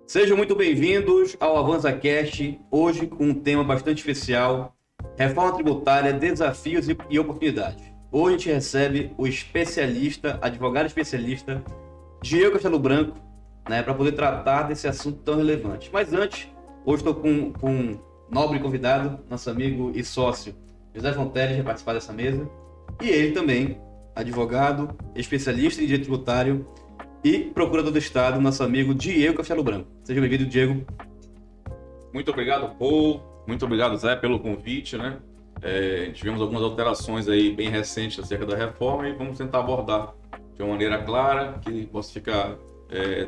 Sejam muito bem-vindos ao AvanzaCast, hoje com um tema bastante especial, reforma tributária, desafios e oportunidades. Hoje a gente recebe o especialista, advogado especialista, Diego Castelo Branco, para poder tratar desse assunto tão relevante. Mas antes, hoje estou com um nobre convidado, nosso amigo e sócio, José Fonteles, vai participar dessa mesa, e ele também, advogado, especialista em direito tributário, e procurador do Estado, nosso amigo Diego Castelo Branco. Seja bem-vindo, Diego. Muito obrigado, Paul. Muito obrigado, Zé, pelo convite, né? Tivemos algumas alterações aí bem recentes acerca da reforma e vamos tentar abordar de uma maneira clara que possa ficar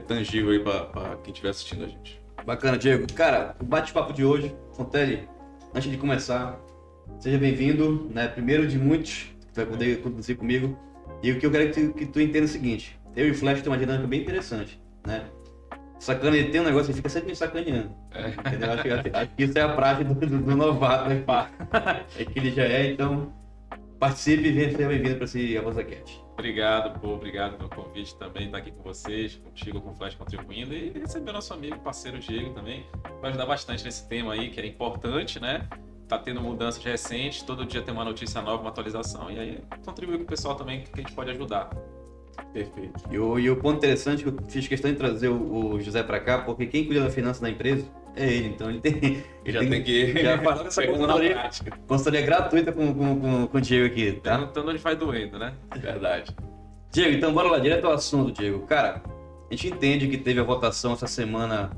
tangível aí para quem estiver assistindo a gente. Bacana, Diego. Cara, o bate-papo de hoje, Fontelli, antes de começar, seja bem-vindo, né? Primeiro de muitos que vai poder conduzir comigo. E o que eu quero que tu entenda é o seguinte: eu e o Flash tem uma dinâmica bem interessante, né? Sacana, ele tem um negócio, ele fica sempre me sacaneando. Entendeu? Acho que isso é a prática do novato, né? É que ele já é, então participe e seja bem-vindo para esse AvanzaCast. Obrigado, Paul. Obrigado pelo convite também, estar aqui com vocês, contigo, com o Flash contribuindo e receber nosso amigo, parceiro Diego também. Vai ajudar bastante nesse tema aí, que é importante, né? Tá tendo mudanças recentes, todo dia tem uma notícia nova, uma atualização. E aí, contribuir com o pessoal também, que a gente pode ajudar. Perfeito. E o ponto interessante que eu fiz questão de trazer o José para cá, porque quem cuida da finança da empresa é ele, então ele tem que já fazer essa consultoria gratuita com o Diego aqui, tá? Então onde vai doendo, né? Verdade. Diego, então bora lá, direto ao assunto, Diego. Cara, a gente entende que teve a votação essa semana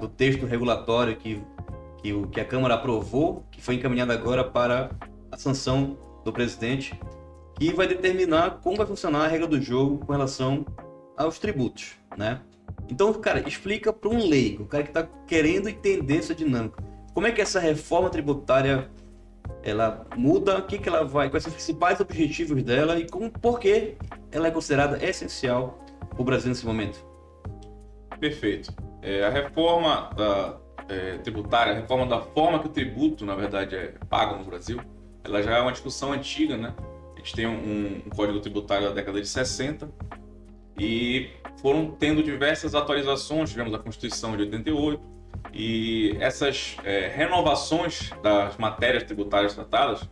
do texto regulatório que a Câmara aprovou, que foi encaminhado agora para a sanção do presidente, que vai determinar como vai funcionar a regra do jogo com relação aos tributos, né? Então, cara, explica para um leigo, o cara que está querendo entender essa dinâmica. Como é que essa reforma tributária ela muda, o que ela vai, quais são os principais objetivos dela e por que ela é considerada essencial para o Brasil nesse momento? Perfeito. A reforma tributária, a reforma da forma que o tributo, na verdade, é pago no Brasil, ela já é uma discussão antiga, né? A gente tem um código tributário da década de 60 e foram tendo diversas atualizações, tivemos a Constituição de 88 e essas renovações das matérias tributárias tratadas,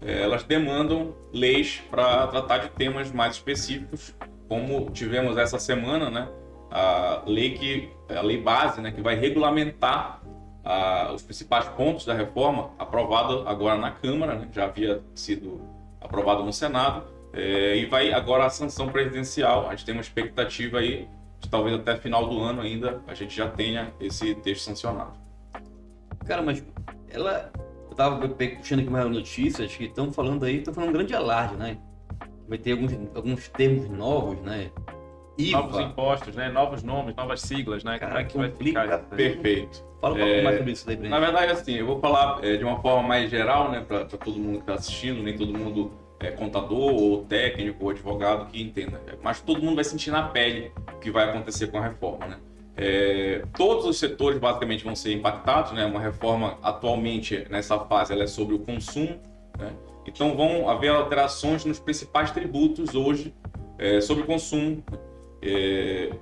elas demandam leis para tratar de temas mais específicos, como tivemos essa semana, né? A lei base, né, que vai regulamentar os principais pontos da reforma, aprovada agora na Câmara, né? Já havia sido aprovado no Senado, e vai agora a sanção presidencial. A gente tem uma expectativa aí de talvez até final do ano ainda a gente já tenha esse texto sancionado. Cara, mas eu tava puxando aqui mais notícias que estão falando um grande alarde, né? Vai ter alguns termos novos, né? IVA. Novos impostos, né? Novos nomes, novas siglas, né? Cara, como é que vai ficar? Perfeito. Fala um pouco mais sobre isso daí, Breno. Na verdade, assim, eu vou falar de uma forma mais geral, né, para todo mundo que está assistindo, nem todo mundo é contador, ou técnico, ou advogado que entenda. Mas todo mundo vai sentir na pele o que vai acontecer com a reforma, né? Todos os setores basicamente vão ser impactados, né? Uma reforma atualmente nessa fase ela é sobre o consumo, né? Então vão haver alterações nos principais tributos hoje sobre o consumo.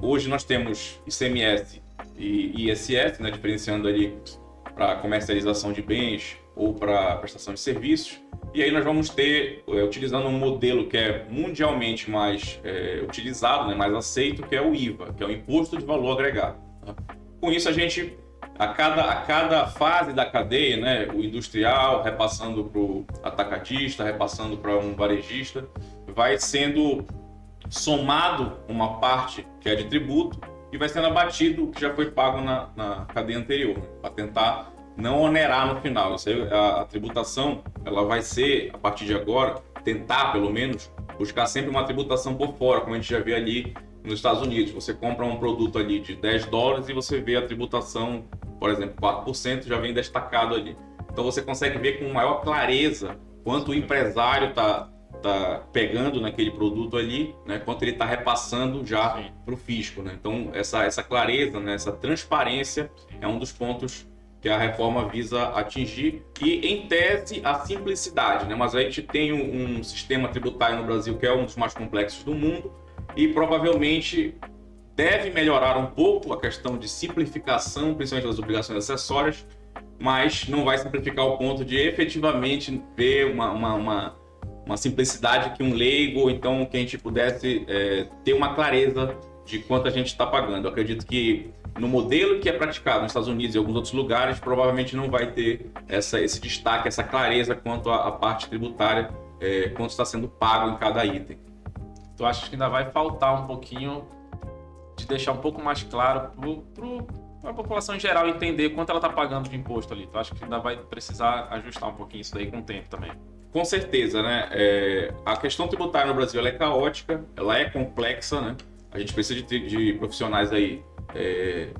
Hoje nós temos ICMS e ISS, né? Diferenciando ali para comercialização de bens ou para prestação de serviços. E aí nós vamos ter, utilizando um modelo que é mundialmente mais utilizado, né, mais aceito, que é o IVA, que é o Imposto de Valor Agregado. Tá? Com isso a gente, a cada fase da cadeia, né, o industrial repassando para o atacadista, repassando para um varejista, vai sendo somado uma parte que é de tributo e vai sendo abatido o que já foi pago na cadeia anterior, né, para tentar não onerar no final. Isso aí, a tributação ela vai ser, a partir de agora, tentar pelo menos buscar sempre uma tributação por fora, como a gente já vê ali nos Estados Unidos. Você compra um produto ali de $10 e você vê a tributação, por exemplo, 4% já vem destacado ali. Então você consegue ver com maior clareza quanto o empresário está pegando naquele produto ali, né, quanto ele está repassando já para o fisco, né? Então essa clareza, né, essa transparência é um dos pontos que a reforma visa atingir, e em tese a simplicidade, né? Mas a gente tem um sistema tributário no Brasil que é um dos mais complexos do mundo e provavelmente deve melhorar um pouco a questão de simplificação, principalmente das obrigações acessórias, mas não vai simplificar ao ponto de efetivamente ver uma simplicidade que um leigo, ou então que a gente pudesse ter uma clareza de quanto a gente está pagando. Eu acredito que no modelo que é praticado nos Estados Unidos e alguns outros lugares, provavelmente não vai ter esse destaque, essa clareza quanto à parte tributária, quanto está sendo pago em cada item. Tu acha que ainda vai faltar um pouquinho de deixar um pouco mais claro para a população em geral entender quanto ela está pagando de imposto ali? Tu acha que ainda vai precisar ajustar um pouquinho isso daí com o tempo também? Com certeza, né? A questão tributária no Brasil ela é caótica, ela é complexa, né? A gente precisa de profissionais aí,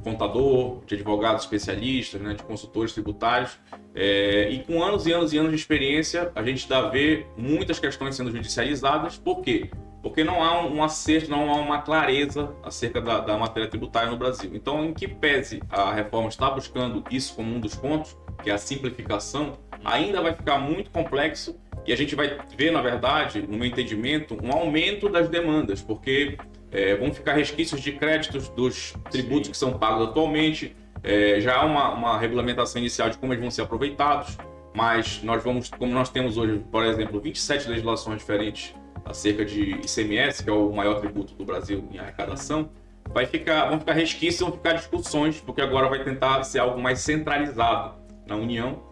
contador, de advogados especialistas, né? De consultores tributários. E com anos e anos e anos de experiência, a gente dá a ver muitas questões sendo judicializadas. Por quê? Porque não há um acerto, não há uma clareza acerca da matéria tributária no Brasil. Então, em que pese a reforma está buscando isso como um dos pontos, que é a simplificação, ainda vai ficar muito complexo e a gente vai ver, na verdade, no meu entendimento, um aumento das demandas, porque vão ficar resquícios de créditos dos tributos que são pagos atualmente, já há uma regulamentação inicial de como eles vão ser aproveitados, mas como nós temos hoje, por exemplo, 27 legislações diferentes acerca de ICMS, que é o maior tributo do Brasil em arrecadação, vão ficar resquícios, vão ficar discussões, porque agora vai tentar ser algo mais centralizado na União,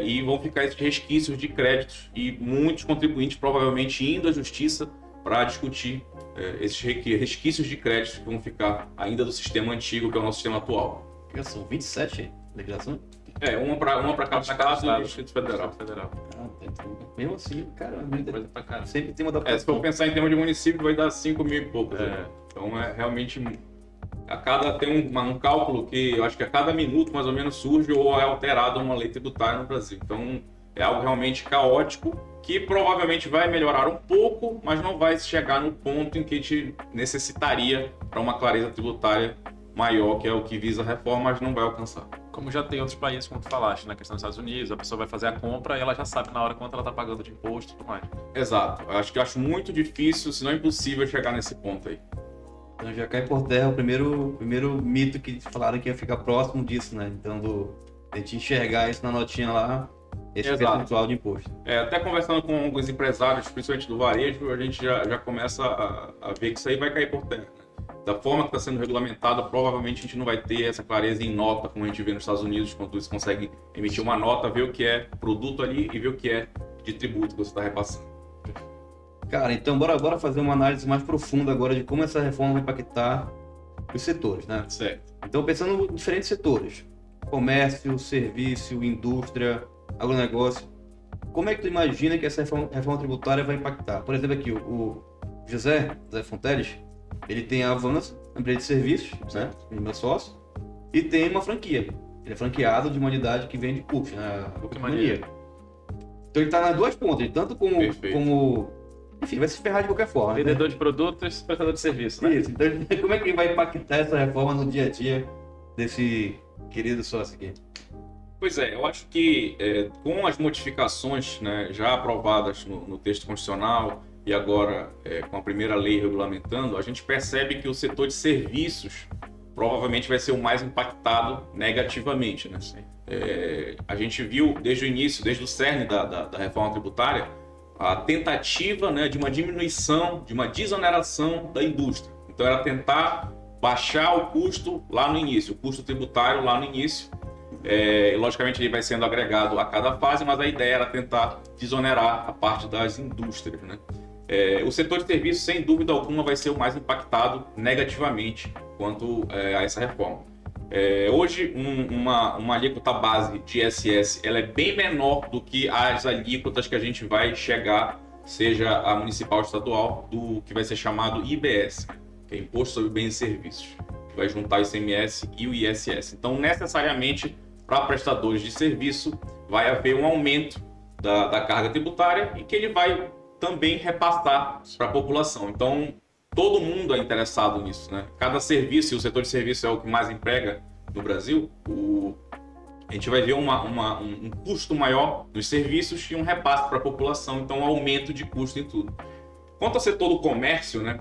e vão ficar esses resquícios de créditos e muitos contribuintes provavelmente indo à Justiça para discutir esses resquícios de créditos que vão ficar ainda do sistema antigo, que é o nosso sistema atual. São 27 legislações? Uma para cada estado e o Distrito Federal. Mesmo assim, cara, Coisa pra caramba. sempre tem uma adaptação. Se for pensar em termos de município, vai dar 5 mil e poucos. Né? Então realmente tem um cálculo que eu acho que a cada minuto mais ou menos surge ou é alterada uma lei tributária no Brasil. Então é algo realmente caótico que provavelmente vai melhorar um pouco, mas não vai chegar no ponto em que a gente necessitaria para uma clareza tributária maior, que é o que visa a reforma, mas não vai alcançar. Como já tem outros países, como tu falaste, na questão dos Estados Unidos, a pessoa vai fazer a compra e ela já sabe na hora quanto ela está pagando de imposto e tudo mais. Exato. Eu acho muito difícil, se não impossível, chegar nesse ponto aí. Então já cai por terra o primeiro mito que falaram que ia ficar próximo disso, né? Então, a gente enxergar isso na notinha lá, esse percentual de imposto. Até conversando com alguns empresários, principalmente do varejo, a gente já começa a ver que isso aí vai cair por terra. Da forma que está sendo regulamentada, provavelmente a gente não vai ter essa clareza em nota, como a gente vê nos Estados Unidos, quando eles conseguem emitir uma nota, ver o que é produto ali e ver o que é de tributo que você está repassando. Cara, então bora fazer uma análise mais profunda agora de como essa reforma vai impactar os setores, né? Certo. Então, pensando em diferentes setores: comércio, serviço, indústria, agronegócio. Como é que tu imagina que essa reforma tributária vai impactar? Por exemplo, aqui o José Fonteles, ele tem a Avanço, empresa de serviços, né? Meu sócio, e tem uma franquia. Ele é franqueado de uma unidade que vende cookies, né? Mania. Então ele está nas duas pontas, tanto como enfim, vai se ferrar de qualquer forma. Vendedor né? de produtos, prestador de serviço, né? Isso. Então, como é que vai impactar essa reforma no dia a dia desse querido sócio aqui? Pois é, eu acho que com as modificações, né, já aprovadas no texto constitucional e agora com a primeira lei regulamentando, a gente percebe que o setor de serviços provavelmente vai ser o mais impactado negativamente. Né? A gente viu desde o início, desde o cerne da reforma tributária, a tentativa, né, de uma diminuição, de uma desoneração da indústria. Então era tentar baixar o custo lá no início, o custo tributário lá no início. Logicamente ele vai sendo agregado a cada fase, mas a ideia era tentar desonerar a parte das indústrias. Né? O setor de serviços, sem dúvida alguma, vai ser o mais impactado negativamente quanto a essa reforma. Hoje, uma alíquota base de ISS ela é bem menor do que as alíquotas que a gente vai chegar, seja a municipal ou estadual, do que vai ser chamado IBS, que é Imposto sobre Bens e Serviços, que vai juntar o ICMS e o ISS. Então, necessariamente, para prestadores de serviço, vai haver um aumento da carga tributária e que ele vai também repassar para a população. Então, todo mundo é interessado nisso, né? Cada serviço, e o setor de serviço é o que mais emprega no Brasil, a gente vai ver um custo maior nos serviços e um repasse para a população, então um aumento de custo em tudo. Quanto ao setor do comércio, né?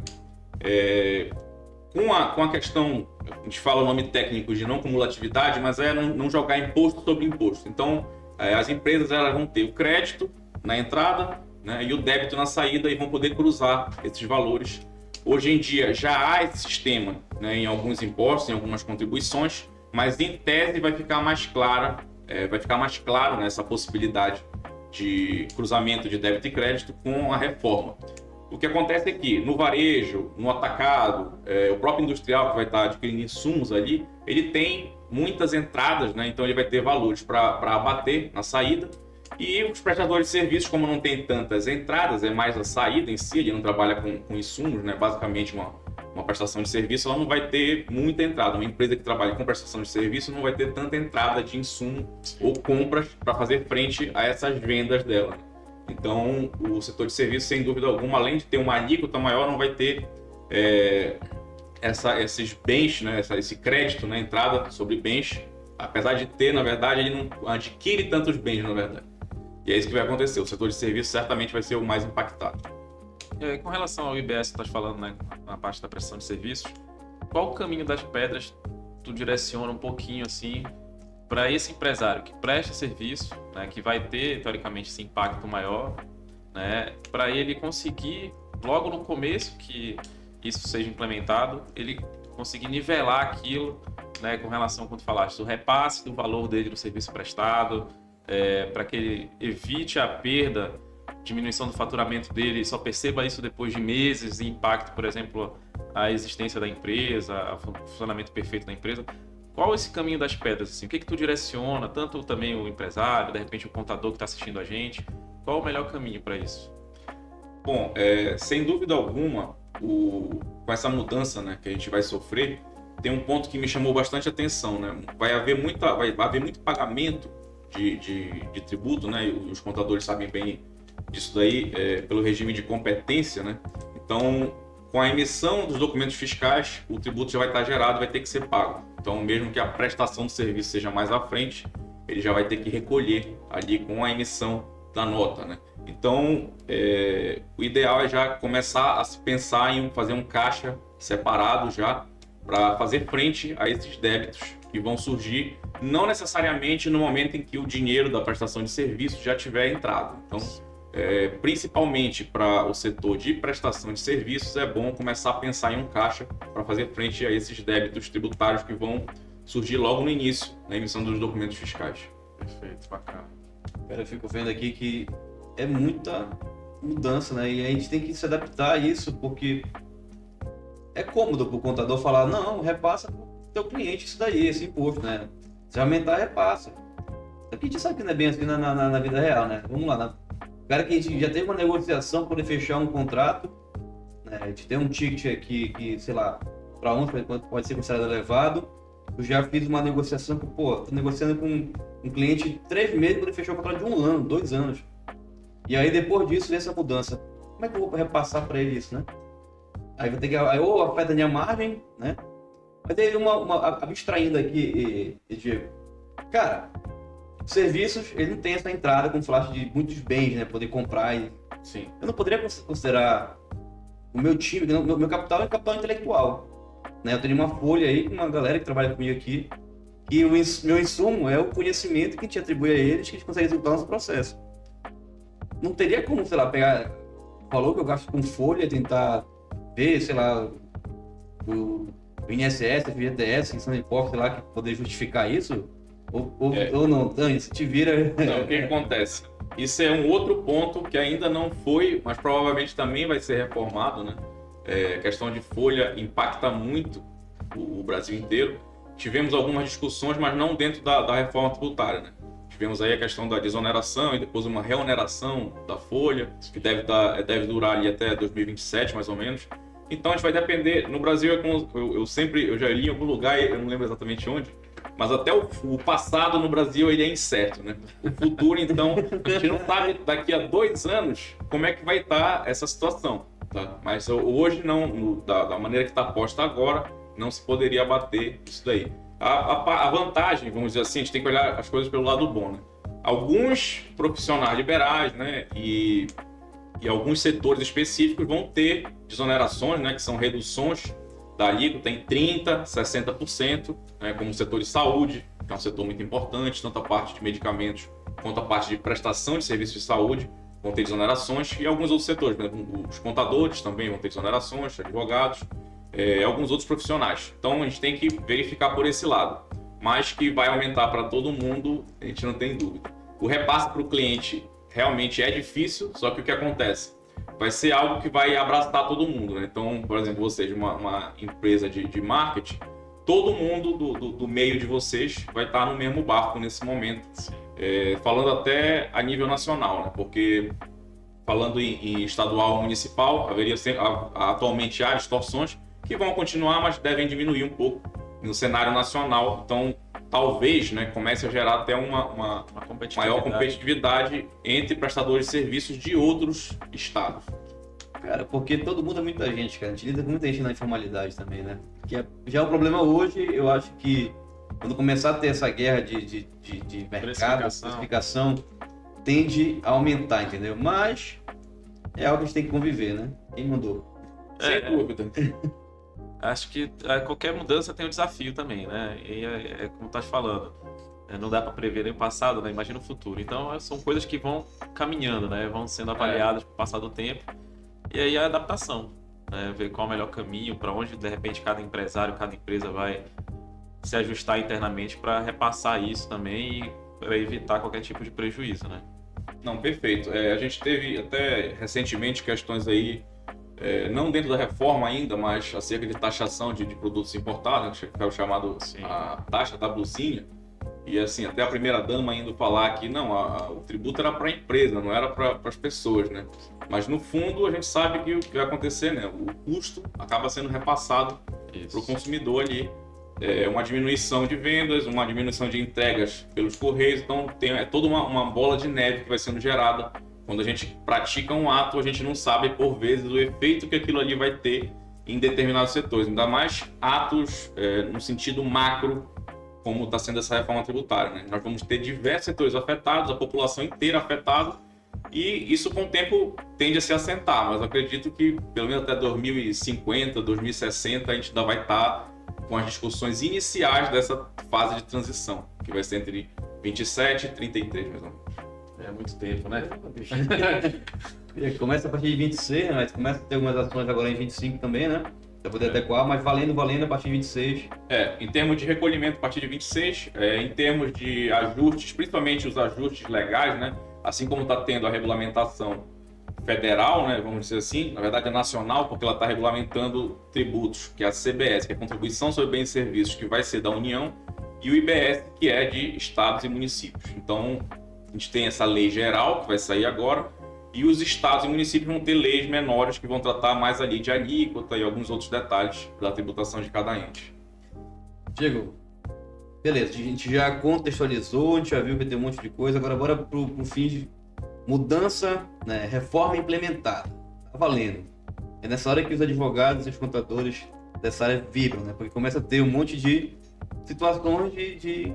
com a questão, a gente fala o nome técnico de não cumulatividade, mas é não jogar imposto sobre imposto. Então, as empresas elas vão ter o crédito na entrada, né, e o débito na saída e vão poder cruzar esses valores. Hoje em dia já há esse sistema, né, em alguns impostos, em algumas contribuições, mas em tese vai ficar mais claro, né, essa possibilidade de cruzamento de débito e crédito com a reforma. O que acontece é que no varejo, no atacado, o próprio industrial que vai estar adquirindo insumos ali, ele tem muitas entradas, né? Então ele vai ter valores para abater na saída. E os prestadores de serviços, como não tem tantas entradas, é mais a saída em si, ele não trabalha com insumos, né? Basicamente uma prestação de serviço, ela não vai ter muita entrada. Uma empresa que trabalha com prestação de serviço não vai ter tanta entrada de insumo ou compras para fazer frente a essas vendas dela. Então, o setor de serviços, sem dúvida alguma, além de ter uma alíquota maior, não vai ter esses bens, né, esse crédito na entrada sobre bens. Apesar de ter, na verdade, ele não adquire tantos bens, na verdade. E é isso que vai acontecer. O setor de serviços certamente vai ser o mais impactado. Com relação ao IBS que tu estás falando, né, na parte da prestação de serviços, qual o caminho das pedras tu direciona um pouquinho assim para esse empresário que presta serviço, né, que vai ter, teoricamente, esse impacto maior, né, para ele conseguir, logo no começo que isso seja implementado, ele conseguir nivelar aquilo, né, com relação, como tu falaste, o repasse do valor dele do serviço prestado, para que ele evite a perda, diminuição do faturamento dele, só perceba isso depois de meses e impacte, por exemplo, a existência da empresa, o funcionamento perfeito da empresa. Qual é esse caminho das pedras? Assim? O que tu direciona, tanto também o empresário, de repente o contador que está assistindo a gente? Qual o melhor caminho para isso? Bom, sem dúvida alguma, com essa mudança, né, que a gente vai sofrer, tem um ponto que me chamou bastante atenção, né? Vai haver muito pagamento de tributo, né? E os contadores sabem bem disso daí, pelo regime de competência, né? Então, com a emissão dos documentos fiscais, o tributo já vai estar gerado, vai ter que ser pago. Então, mesmo que a prestação do serviço seja mais à frente, ele já vai ter que recolher ali com a emissão da nota, né? Então, o ideal é já começar a se pensar em fazer um caixa separado já para fazer frente a esses débitos que vão surgir, não necessariamente no momento em que o dinheiro da prestação de serviço já tiver entrado. Então, principalmente para o setor de prestação de serviços, é bom começar a pensar em um caixa para fazer frente a esses débitos tributários que vão surgir logo no início, na emissão dos documentos fiscais. Perfeito, bacana. Cara, eu fico vendo aqui que é muita mudança, né? E a gente tem que se adaptar a isso, porque é cômodo para o contador falar, não, repassa para o teu cliente isso daí, esse imposto, né? Se aumentar, repassa. Só que a gente sabe que não é bem assim na vida real, né? Vamos lá, o cara que a gente já teve uma negociação para poder fechar um contrato, né? A gente tem um ticket aqui que, sei lá, para uns pode ser considerado elevado. Eu já fiz uma negociação que, tô negociando com um cliente 3 meses para ele fechar o contrato de 1 ano, 2 anos. E aí depois disso vem essa mudança. Como é que eu vou repassar para ele isso, né? Aí vou ter que, ou afeta a minha margem, né? Mas aí abstraindo aqui, Diego. Cara, serviços, ele não tem essa entrada, como falaste, de muitos bens, né? Poder comprar e... Sim. Eu não poderia considerar o meu time, meu capital é capital intelectual, né? Eu tenho uma folha aí com uma galera que trabalha comigo aqui, e meu insumo é o conhecimento que a gente atribui a eles, que a gente consegue executar o nosso processo. Não teria como, sei lá, pegar o valor que eu gasto com folha, tentar ver, sei lá, o INSS, o FGTS, que são impostos, sei lá, que poder justificar isso? Ou não, Dani, se te vira... Então, o que acontece? Isso é um outro ponto que ainda não foi, mas provavelmente também vai ser reformado, né? A questão de folha impacta muito o Brasil inteiro. Tivemos algumas discussões, mas não dentro da reforma tributária, né? Tivemos aí a questão da desoneração e depois uma reoneração da folha, que deve durar ali até 2027, mais ou menos. Então a gente vai depender. No Brasil, eu já li em algum lugar, eu não lembro exatamente onde, mas até o passado no Brasil ele é incerto, né? O futuro, então, a gente não sabe daqui a 2 anos como é que vai estar essa situação, tá? Mas hoje, não, da maneira que está posta agora, não se poderia abater isso daí. A vantagem, vamos dizer assim, a gente tem que olhar as coisas pelo lado bom, né? Alguns profissionais liberais, né, e alguns setores específicos vão ter desonerações, né, que são reduções da alíquota em 30%, 60%, né, como o setor de saúde, que é um setor muito importante, tanto a parte de medicamentos quanto a parte de prestação de serviços de saúde vão ter desonerações, e alguns outros setores, por exemplo, os contadores também vão ter desonerações, advogados, alguns outros profissionais. Então a gente tem que verificar por esse lado, mas que vai aumentar para todo mundo, a gente não tem dúvida. O repasse para o cliente realmente é difícil, só que o que acontece? Vai ser algo que vai abraçar todo mundo, né? Então, por exemplo, vocês, uma empresa de marketing, todo mundo do meio de vocês vai estar no mesmo barco nesse momento, falando até a nível nacional, né? Porque falando em estadual ou municipal, haveria sempre, atualmente há distorções que vão continuar, mas devem diminuir um pouco no cenário nacional. Então, talvez, né, comece a gerar até uma maior competitividade entre prestadores de serviços de outros estados. Cara, porque todo mundo é muita gente, cara. A gente lida com muita gente na informalidade também, né? Que já é o problema hoje, eu acho que quando começar a ter essa guerra de mercado, precificação, tende a aumentar, entendeu? Mas é algo que a gente tem que conviver, né? Quem mandou? Sem dúvida. Acho que qualquer mudança tem um desafio também, né? E como estás falando, não dá para prever nem o passado, né? Imagina o futuro. Então são coisas que vão caminhando, né? Vão sendo avaliadas com o passar do tempo. E aí a adaptação, né? Ver qual é o melhor caminho, para onde de repente cada empresário, cada empresa vai se ajustar internamente para repassar isso também e para evitar qualquer tipo de prejuízo, né? Não, perfeito. A gente teve até recentemente questões aí, não dentro da reforma ainda, mas acerca de taxação de produtos importados, que é o chamado a taxa da blusinha. E assim, até a primeira-dama indo falar que não, o tributo era para a empresa, não era para as pessoas, né? Mas no fundo a gente sabe que o que vai acontecer, né? O custo acaba sendo repassado para o consumidor ali. Uma diminuição de vendas, uma diminuição de entregas pelos correios, então tem toda uma bola de neve que vai sendo gerada. Quando a gente pratica um ato, a gente não sabe, por vezes, o efeito que aquilo ali vai ter em determinados setores, ainda mais atos no sentido macro, como está sendo essa reforma tributária, né? Nós vamos ter diversos setores afetados, a população inteira afetada, e isso com o tempo tende a se assentar, mas acredito que pelo menos até 2050, 2060, a gente ainda vai estar com as discussões iniciais dessa fase de transição, que vai ser entre 27 e 33, mais ou menos. É muito tempo, né? Começa a partir de 26, mas começa a ter algumas ações agora em 25 também, né? Para poder adequar, mas valendo a partir de 26. Em termos de recolhimento a partir de 26, em termos de ajustes, principalmente os ajustes legais, né? Assim como está tendo a regulamentação federal, né, vamos dizer assim, na verdade é nacional, porque ela está regulamentando tributos, que é a CBS, que é a Contribuição sobre Bens e Serviços, que vai ser da União, e o IBS, que é de estados e municípios. Então, a gente tem essa lei geral, que vai sair agora, e os estados e municípios vão ter leis menores, que vão tratar mais ali de alíquota e alguns outros detalhes da tributação de cada ente. Diego, beleza, a gente já contextualizou, a gente já viu que tem um monte de coisa, agora bora pro fim de mudança, né, reforma implementada. Tá valendo. É nessa hora que os advogados e os contadores dessa área vibram, né? Porque começa a ter um monte de situações de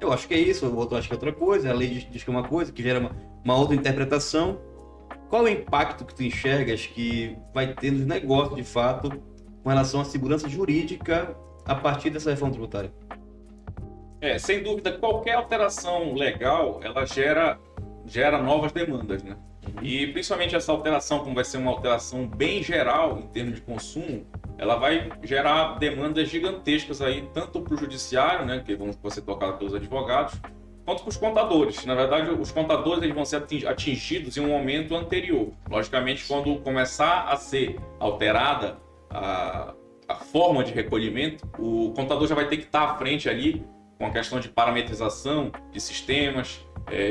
eu acho que é isso, o outro acha que é outra coisa, a lei diz que é uma coisa, que gera uma outra interpretação. Qual é o impacto que tu enxergas que vai ter nos negócios, de fato, com relação à segurança jurídica a partir dessa reforma tributária? Sem dúvida, qualquer alteração legal, ela gera novas demandas, né? E principalmente essa alteração, como vai ser uma alteração bem geral em termos de consumo, ela vai gerar demandas gigantescas aí, tanto para o judiciário, né, que vão ser tocados pelos advogados, quanto para os contadores. Na verdade, os contadores eles vão ser atingidos em um momento anterior. Logicamente, quando começar a ser alterada a forma de recolhimento, o contador já vai ter que estar à frente ali com a questão de parametrização de sistemas,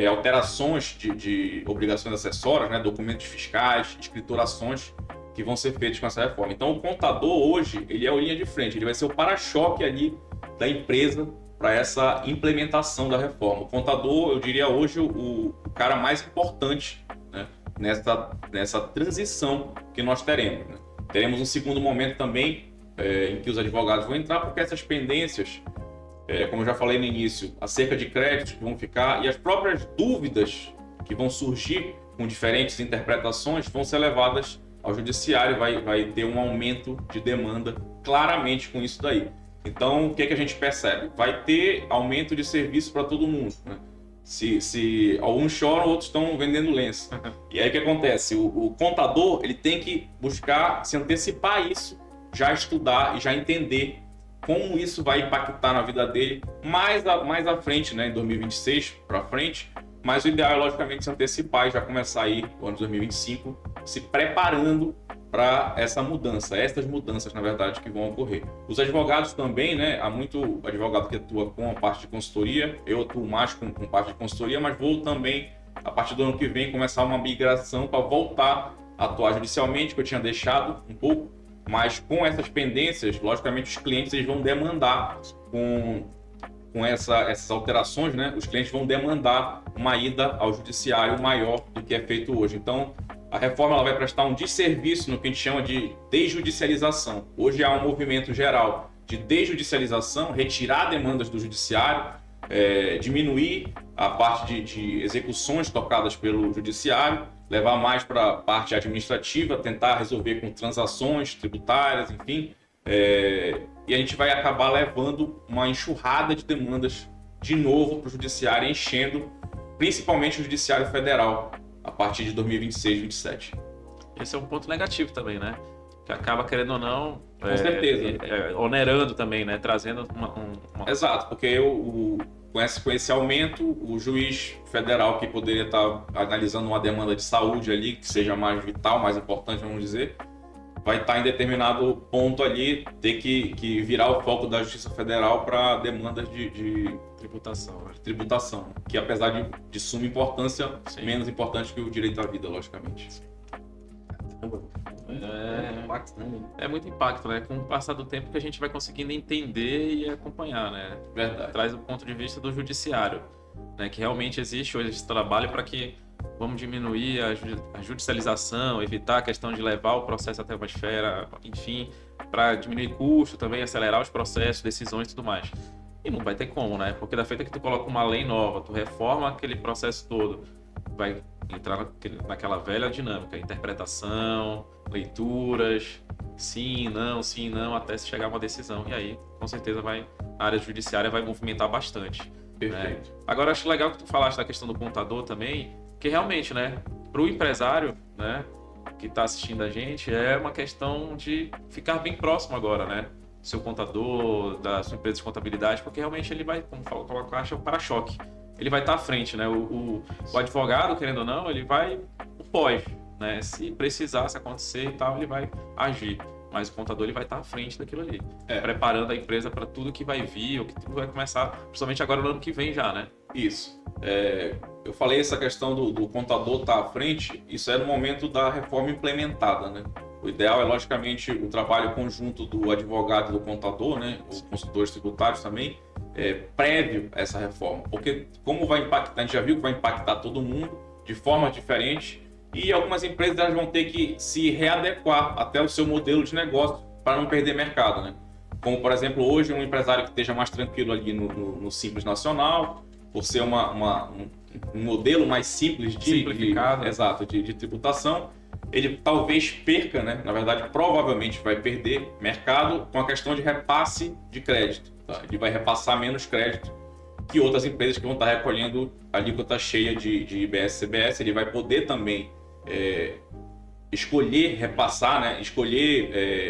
alterações de obrigações acessórias, né, documentos fiscais, escriturações que vão ser feitos com essa reforma. Então, o contador hoje, ele é a linha de frente, ele vai ser o para-choque ali da empresa para essa implementação da reforma. O contador, eu diria hoje, o cara mais importante, né, nessa transição que nós teremos, né? Teremos um segundo momento também em que os advogados vão entrar, porque essas pendências, como eu já falei no início, acerca de créditos que vão ficar e as próprias dúvidas que vão surgir com diferentes interpretações vão ser levadas ao judiciário, vai ter um aumento de demanda claramente com isso daí. Então, o que a gente percebe? Vai ter aumento de serviço para todo mundo, né? Se alguns choram, outros estão vendendo lenço. E aí o que acontece? O contador ele tem que buscar se antecipar a isso, já estudar e já entender como isso vai impactar na vida dele mais à frente, né, em 2026 para frente. Mas o ideal é, logicamente, se antecipar e já começar aí, o ano de 2025, se preparando para essas mudanças, na verdade, que vão ocorrer. Os advogados também, né? Há muito advogado que atua com a parte de consultoria, eu atuo mais com parte de consultoria, mas vou também, a partir do ano que vem, começar uma migração para voltar a atuar judicialmente, que eu tinha deixado um pouco, mas com essas pendências, logicamente, os clientes eles vão demandar com essas alterações, né? Os clientes vão demandar uma ida ao judiciário maior do que é feito hoje. Então, a reforma ela vai prestar um desserviço no que a gente chama de desjudicialização. Hoje há um movimento geral de desjudicialização, retirar demandas do judiciário, diminuir a parte de execuções tocadas pelo judiciário, levar mais para a parte administrativa, tentar resolver com transações tributárias, enfim. E a gente vai acabar levando uma enxurrada de demandas de novo para o judiciário, enchendo principalmente o judiciário federal, a partir de 2026, 2027. Esse é um ponto negativo também, né? Que acaba, querendo ou não, com certeza. Onerando também, né? Trazendo uma... Exato, porque com esse aumento, o juiz federal que poderia estar analisando uma demanda de saúde ali, que seja mais vital, mais importante, vamos dizer, vai estar em determinado ponto ali, ter que virar o foco da Justiça Federal para demandas de tributação, que apesar de suma importância, menos importante que o direito à vida, logicamente. É muito impacto, né? Com o passar do tempo que a gente vai conseguindo entender e acompanhar, né? Verdade. Traz o ponto de vista do judiciário, né? Que realmente existe hoje esse trabalho para que vamos diminuir a judicialização, evitar a questão de levar o processo até uma esfera, enfim, para diminuir custo também, acelerar os processos, decisões e tudo mais. E não vai ter como, né? Porque da feita que tu coloca uma lei nova, tu reforma aquele processo todo, vai entrar naquela velha dinâmica, interpretação, leituras, sim, não, até se chegar a uma decisão. E aí, com certeza, a área judiciária vai movimentar bastante. Perfeito. Né? Agora, acho legal que tu falaste da questão do contador também, que realmente, né, para o empresário, né, que está assistindo a gente, é uma questão de ficar bem próximo agora, né, do seu contador, da sua empresa de contabilidade, porque realmente ele vai, como falou, colocar o para-choque. Ele vai estar à frente, né, o advogado, querendo ou não, ele vai o pós, né, se precisar, se acontecer e tal, ele vai agir. Mas o contador ele vai estar à frente daquilo ali, preparando a empresa para tudo que vai vir, ou que tudo vai começar, principalmente agora no ano que vem já, né? Isso. Eu falei essa questão do contador estar à frente, isso é no momento da reforma implementada, né? O ideal é, logicamente, o trabalho conjunto do advogado e do contador, né? Os consultores tributários também, prévio a essa reforma. Porque como vai impactar, a gente já viu que vai impactar todo mundo de forma diferente, e algumas empresas elas vão ter que se readequar até o seu modelo de negócio para não perder mercado, né? Como, por exemplo, hoje um empresário que esteja mais tranquilo ali no Simples Nacional, por ser um modelo mais simples simplificado, de tributação, ele talvez perca, né? Na verdade, provavelmente vai perder mercado com a questão de repasse de crédito. Tá? Ele vai repassar menos crédito que outras empresas que vão estar recolhendo a alíquota cheia de IBS e CBS. Ele vai poder também escolher repassar, né?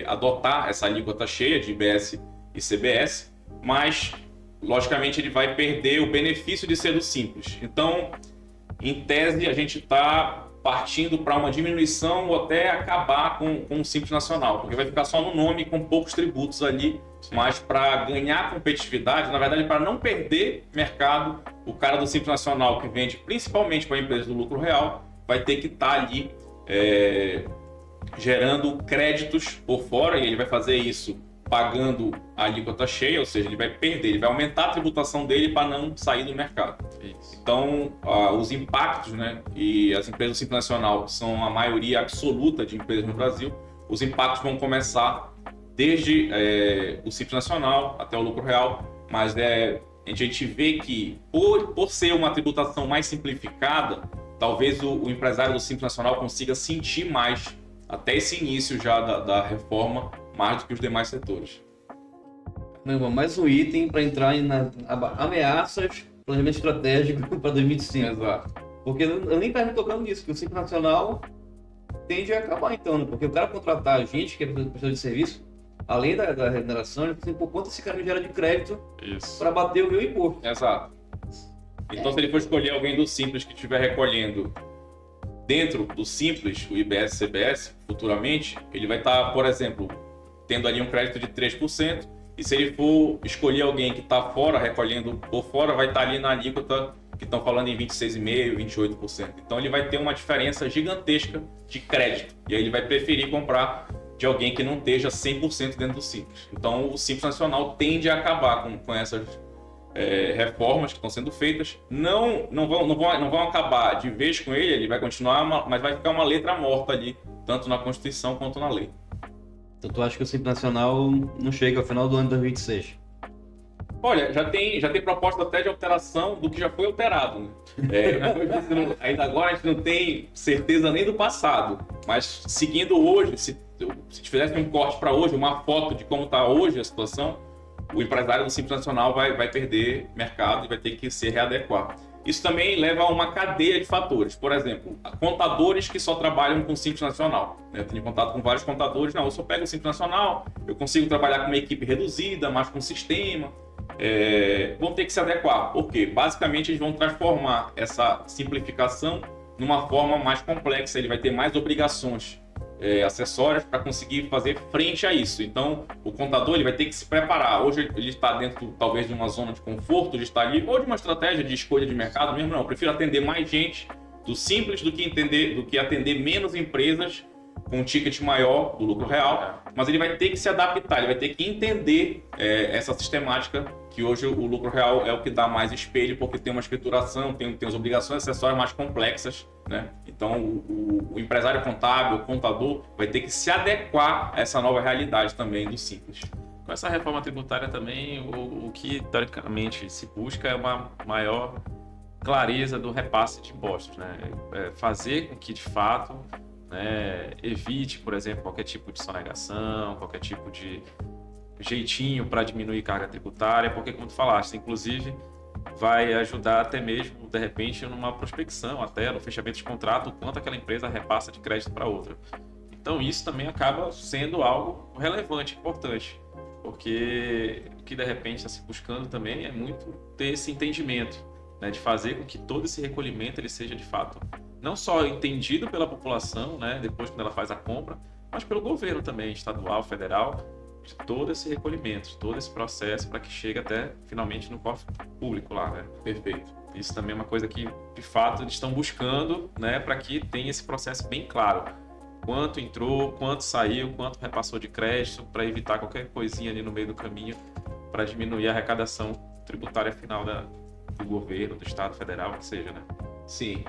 Adotar essa alíquota cheia de IBS e CBS, mas logicamente ele vai perder o benefício de ser do Simples. Então, em tese, a gente está partindo para uma diminuição ou até acabar com o Simples Nacional, porque vai ficar só no nome com poucos tributos ali. Sim. Mas para ganhar competitividade, na verdade, para não perder mercado, o cara do Simples Nacional que vende principalmente para empresas do lucro real vai ter que estar ali gerando créditos por fora, e ele vai fazer isso pagando a alíquota cheia, ou seja, ele vai perder, ele vai aumentar a tributação dele para não sair do mercado. Isso. Então, os impactos, né, e as empresas do Simples Nacional são a maioria absoluta de empresas no Brasil, os impactos vão começar desde o Simples Nacional até o lucro real, mas a gente vê que, por ser uma tributação mais simplificada, talvez o empresário do Simples Nacional consiga sentir mais, até esse início já da reforma, mais do que os demais setores. Não, mais um item para entrar na ameaças, planejamento estratégico para 2025. Exato. Porque eu nem estava me tocando nisso, que o Simples Nacional tende a acabar então, né? Porque o cara contratar a gente, que é prestador de serviço, além da remuneração, ele pensa, por quanto esse cara me gera de crédito para bater o meu imposto. Exato. Então, se ele for escolher alguém do Simples que estiver recolhendo dentro do Simples, o IBS, CBS, futuramente, ele vai estar, por exemplo, tendo ali um crédito de 3%, e se ele for escolher alguém que está fora, recolhendo por fora, vai estar ali na alíquota que estão falando em 26,5%, 28%. Então ele vai ter uma diferença gigantesca de crédito. E aí ele vai preferir comprar de alguém que não esteja 100% dentro do Simples. Então o Simples Nacional tende a acabar com essas reformas que estão sendo feitas. Não vão acabar de vez com ele vai continuar, mas vai ficar uma letra morta ali, tanto na Constituição quanto na lei. Então tu acha que o Simples Nacional não chega ao final do ano de 2026? Olha, já tem proposta até de alteração do que já foi alterado, né? Ainda agora a gente não tem certeza nem do passado, mas seguindo hoje, se tivesse um corte para hoje, uma foto de como está hoje a situação, o empresário do Simples Nacional vai perder mercado e vai ter que se readequar. Isso também leva a uma cadeia de fatores. Por exemplo, contadores que só trabalham com o Simples Nacional. Eu tenho contato com vários contadores. Não, eu só pego o Simples Nacional, eu consigo trabalhar com uma equipe reduzida, mais com sistema. Vão ter que se adequar. Por quê? Basicamente, eles vão transformar essa simplificação numa forma mais complexa. Ele vai ter mais obrigações acessórias para conseguir fazer frente a isso. Então, o contador ele vai ter que se preparar. Hoje ele está dentro, talvez, de uma zona de conforto, de estar ali, ou de uma estratégia de escolha de mercado mesmo. Não, eu prefiro atender mais gente do Simples do que atender menos empresas com um ticket maior do lucro real, mas ele vai ter que se adaptar, ele vai ter que entender essa sistemática, que hoje o lucro real é o que dá mais espelho, porque tem uma escrituração, tem as obrigações acessórias mais complexas, né? Então o empresário contábil, o contador, vai ter que se adequar a essa nova realidade também do Simples. Com essa reforma tributária também, o que teoricamente se busca é uma maior clareza do repasse de impostos, né? Fazer com que de fato evite, por exemplo, qualquer tipo de sonegação, qualquer tipo de jeitinho para diminuir carga tributária, porque, como tu falaste, inclusive vai ajudar até mesmo, de repente, numa prospecção, até no fechamento de contrato, o quanto aquela empresa repassa de crédito para outra. Então, isso também acaba sendo algo relevante, importante, porque o que, de repente, está se buscando também é muito ter esse entendimento, né, de fazer com que todo esse recolhimento ele seja, de fato, não só entendido pela população, né, depois quando ela faz a compra, mas pelo governo também, estadual, federal, de todo esse recolhimento, de todo esse processo para que chegue até finalmente no cofre público lá, né? Perfeito. Isso também é uma coisa que, de fato, eles estão buscando, né, para que tenha esse processo bem claro. Quanto entrou, quanto saiu, quanto repassou de crédito, para evitar qualquer coisinha ali no meio do caminho, para diminuir a arrecadação tributária final do governo, do Estado federal, que seja, né? Sim,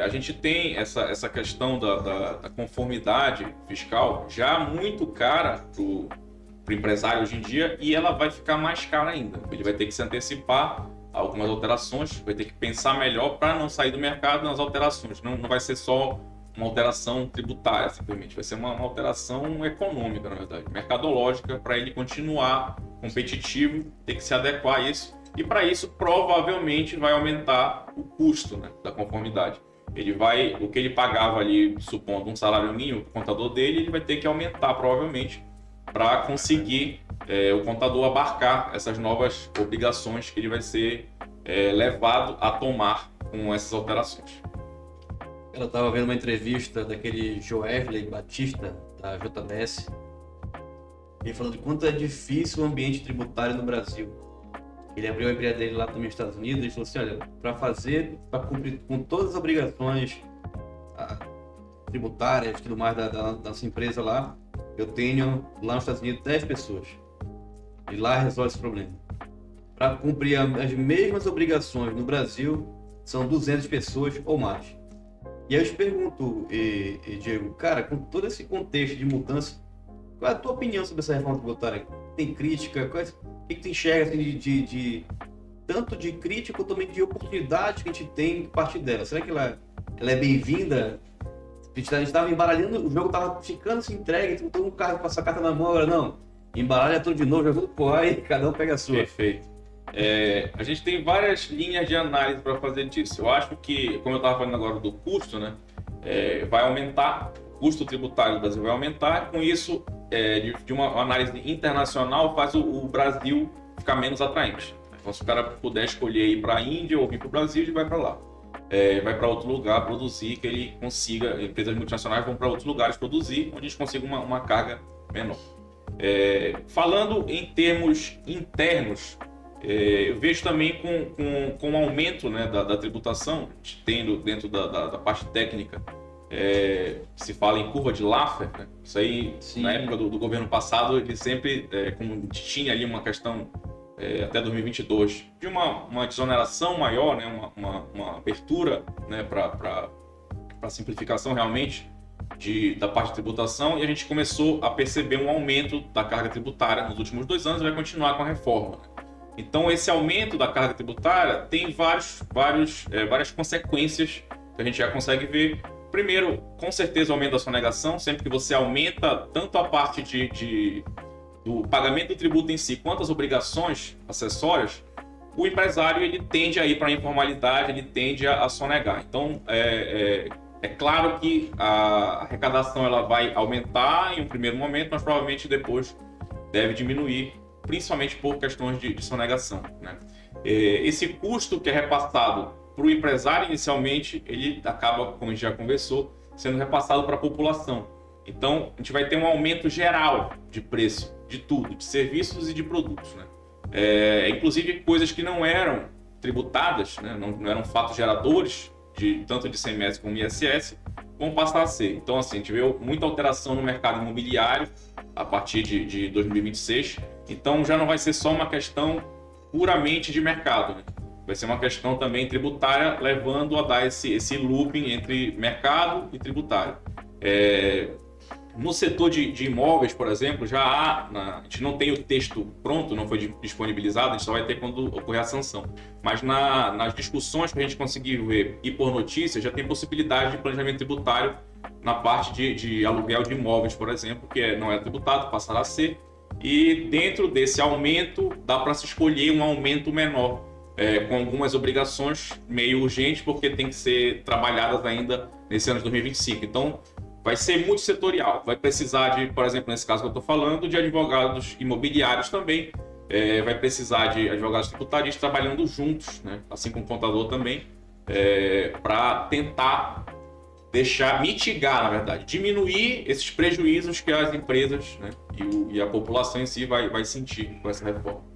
a gente tem essa questão da conformidade fiscal já muito cara para o empresário hoje em dia, e ela vai ficar mais cara ainda. Ele vai ter que se antecipar a algumas alterações, vai ter que pensar melhor para não sair do mercado nas alterações. Não vai ser só uma alteração tributária, simplesmente. Vai ser uma alteração econômica, na verdade, mercadológica, para ele continuar competitivo, ter que se adequar a isso. E para isso, provavelmente, vai aumentar o custo, né, da conformidade. O que ele pagava ali, supondo um salário mínimo, o contador dele, ele vai ter que aumentar, provavelmente, para conseguir o contador abarcar essas novas obrigações que ele vai ser levado a tomar com essas alterações. Eu estava vendo uma entrevista daquele Joesley Batista, da JBS, ele falando de quanto é difícil o ambiente tributário no Brasil. Ele abriu a empresa dele lá também nos Estados Unidos e falou assim, olha, para cumprir com todas as obrigações tributárias e tudo mais da nossa empresa lá, eu tenho lá nos Estados Unidos 10 pessoas. E lá resolve esse problema. Para cumprir as mesmas obrigações no Brasil, são 200 pessoas ou mais. E aí eu te pergunto, Diego, cara, com todo esse contexto de mudança, qual é a tua opinião sobre essa reforma tributária? Tem crítica? O que tu enxerga assim, tanto de crítica quanto também de oportunidade que a gente tem a partir dela? Será que ela é bem-vinda A gente tava embaralhando, o jogo tava ficando assim, entregue, todo mundo com essa carta na mão, agora não. Embaralha tudo de novo, joga tudo por aí, cada um pega a sua. Perfeito. A gente tem várias linhas de análise para fazer disso. Eu acho que, como eu estava falando agora do custo, né, vai aumentar, o custo tributário do Brasil vai aumentar, com isso, de uma análise internacional, faz o Brasil ficar menos atraente. Então, se o cara puder escolher ir para a Índia ou vir para o Brasil, ele vai para lá. Vai para outro lugar produzir, que ele consiga, empresas multinacionais vão para outros lugares produzir, onde a gente consiga uma carga menor. Falando em termos internos, eu vejo também com o aumento, né, da tributação, tendo dentro da parte técnica, se fala em curva de Laffer, né? Isso aí, sim, na época do governo passado, ele sempre como tinha ali uma questão até 2022 de uma desoneração maior, né, uma abertura, né, para simplificação realmente da parte de tributação, e a gente começou a perceber um aumento da carga tributária nos últimos 2 anos e vai continuar com a reforma. Então, esse aumento da carga tributária tem várias consequências que a gente já consegue ver. Primeiro, com certeza, o aumento da sonegação. Sempre que você aumenta tanto a parte do pagamento do tributo em si, quanto as obrigações acessórias, o empresário ele tende a ir para a informalidade, ele tende a sonegar. Então, é claro que a arrecadação ela vai aumentar em um primeiro momento, mas provavelmente depois deve diminuir, principalmente por questões de sonegação, né? Esse custo que é repassado para o empresário inicialmente, ele acaba, como a gente já conversou, sendo repassado para a população. Então, a gente vai ter um aumento geral de preço de tudo, de serviços e de produtos, né? Inclusive coisas que não eram tributadas, né? Não eram fatos geradores, tanto de ICMS como ISS, vão passar a ser. Então, assim, a gente vê muita alteração no mercado imobiliário a partir de 2026. Então, já não vai ser só uma questão puramente de mercado, né? Vai ser uma questão também tributária, levando a dar esse looping entre mercado e tributário. No setor de imóveis, por exemplo, já a gente não tem o texto pronto, não foi disponibilizado, a gente só vai ter quando ocorrer a sanção. Mas nas discussões que a gente conseguiu ver e por notícias, já tem possibilidade de planejamento tributário na parte de aluguel de imóveis, por exemplo, que não é tributado, passará a ser. E dentro desse aumento, dá para se escolher um aumento menor, com algumas obrigações meio urgentes, porque tem que ser trabalhadas ainda nesse ano de 2025. Então, vai ser multissetorial, vai precisar de, por exemplo, nesse caso que eu estou falando, de advogados imobiliários também, vai precisar de advogados tributários trabalhando juntos, né? Assim como o contador também, para tentar mitigar, na verdade, diminuir esses prejuízos que as empresas, né, e a população em si vai sentir com essa reforma.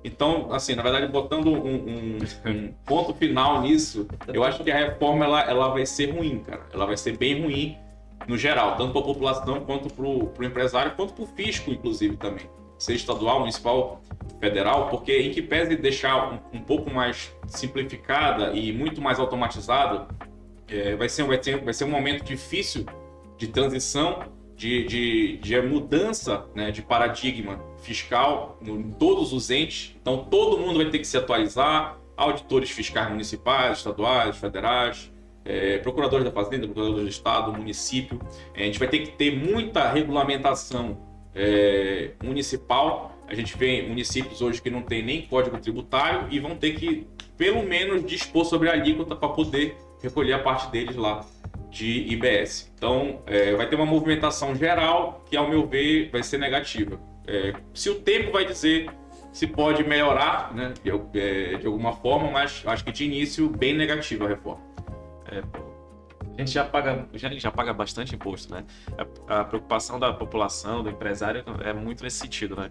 Então, assim, na verdade, botando um ponto final nisso, eu acho que a reforma ela vai ser ruim, cara. Ela vai ser bem ruim no geral, tanto para a população quanto para o empresário, quanto para o fisco, inclusive, também. Seja estadual, municipal, federal, porque em que pese deixar um pouco mais simplificada e muito mais automatizado, vai ser um momento difícil de transição, de mudança, né, de paradigma fiscal em todos os entes. Então, todo mundo vai ter que se atualizar, auditores fiscais municipais, estaduais, federais, procuradores da Fazenda, procuradores do Estado, município. A gente vai ter que ter muita regulamentação municipal. A gente vê municípios hoje que não tem nem código tributário e vão ter que, pelo menos, dispor sobre a alíquota para poder recolher a parte deles lá de IBS. Então, vai ter uma movimentação geral que, ao meu ver, vai ser negativa. Se o tempo vai dizer se pode melhorar, né, de alguma forma, mas acho que de início bem negativa a reforma. A gente já paga bastante imposto, né? A preocupação da população, do empresário é muito nesse sentido, né?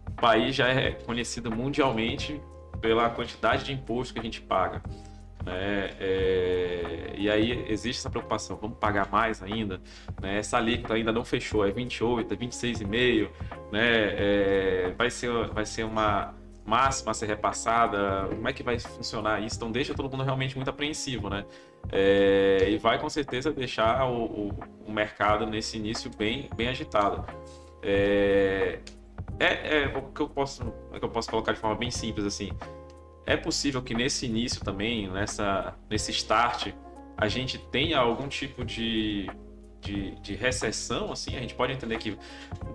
O país já é conhecido mundialmente pela quantidade de imposto que a gente paga, né? E aí existe essa preocupação, vamos pagar mais ainda, né? Essa alíquota ainda não fechou, é 28, é 26,5, né? Vai ser uma máxima a ser repassada, como é que vai funcionar isso? Então deixa todo mundo realmente muito apreensivo, né? E vai com certeza deixar o mercado nesse início bem agitado. O que eu posso colocar de forma bem simples assim. É possível que nesse início também, nesse start, a gente tenha algum tipo de recessão, assim, a gente pode entender que,